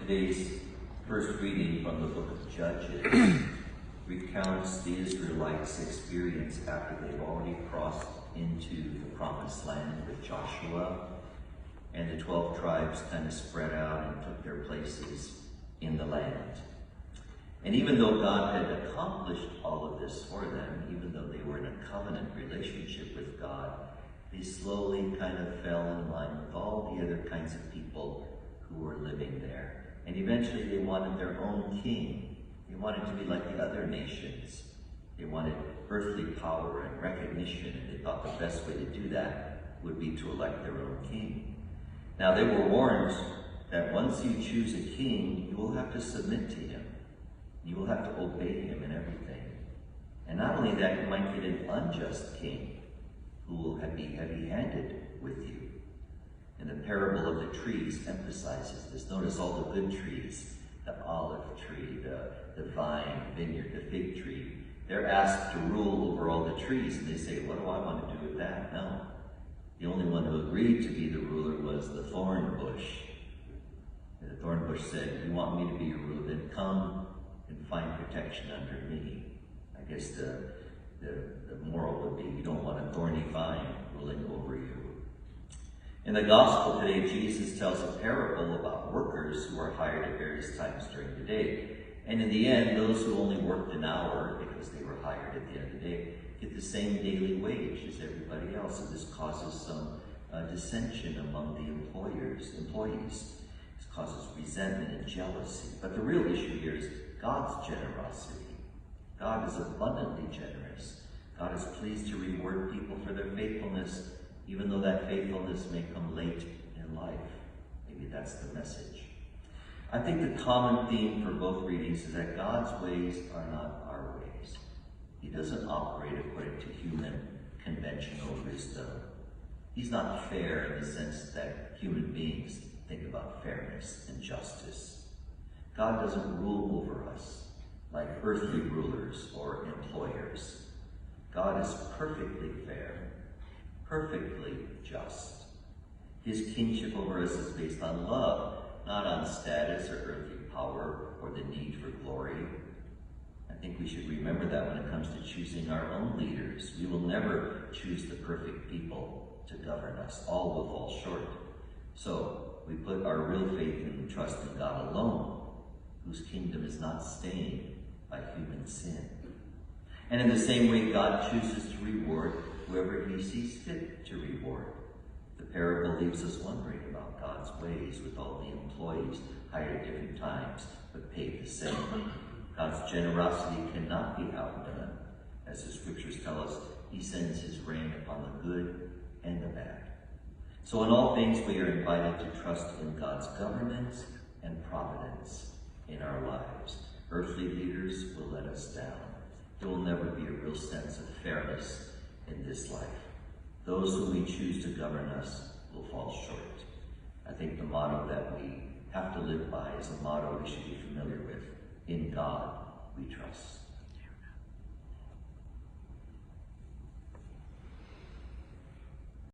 Today's first reading from the book of Judges recounts the Israelites' experience after they've already crossed into the promised land with Joshua, and the 12 tribes kind of spread out and took their places in the land. And even though God had accomplished all of this for them, even though they were in a covenant relationship with God, they slowly kind of fell in line with all the other kinds of people who were living there. And eventually they wanted their own king. They wanted to be like the other nations. They wanted earthly power and recognition, and they thought the best way to do that would be to elect their own king. Now they were warned that once you choose a king, you will have to submit to him. You will have to obey him in everything. And not only that, you might get an unjust king who will be heavy-handed with you. And the parable of the trees emphasizes this. Notice all the good trees, the olive tree, the vine, vineyard, the fig tree. They're asked to rule over all the trees, and they say, what do I want to do with that? No. The only one who agreed to be the ruler was the thorn bush. And the thorn bush said, you want me to be your ruler, then come and find protection under me. I guess the moral would be, you don't want a thorny vine ruling over you. In the gospel today, Jesus tells a parable about workers who are hired at various times during the day. And in the end, those who only worked an hour, because they were hired at the end of the day, get the same daily wage as everybody else. And this causes some dissension among the employees. This causes resentment and jealousy. But the real issue here is God's generosity. God is abundantly generous. God is pleased to reward people for their faithfulness, even though that faithfulness may come late in life. Maybe that's the message. I think the common theme for both readings is that God's ways are not our ways. He doesn't operate according to human conventional wisdom. He's not fair in the sense that human beings think about fairness and justice. God doesn't rule over us like earthly rulers or employers. God is perfectly fair, perfectly just. His kingship over us is based on love, not on status or earthly power or the need for glory. I think we should remember that when it comes to choosing our own leaders. We will never choose the perfect people to govern us. All will fall short. So we put our real faith and trust in God alone, whose kingdom is not stained by human sin. And in the same way, God chooses to reward whoever he sees fit to reward. The parable leaves us wondering about God's ways with all the employees hired at different times, but paid the same. God's generosity cannot be outdone. As the scriptures tell us, he sends his rain upon the good and the bad. So in all things, we are invited to trust in God's governance and providence in our lives. Earthly leaders will let us down. There will never be a real sense of fairness in this life. Those whom we choose to govern us will fall short. I think the motto that we have to live by is a motto we should be familiar with. In God we trust.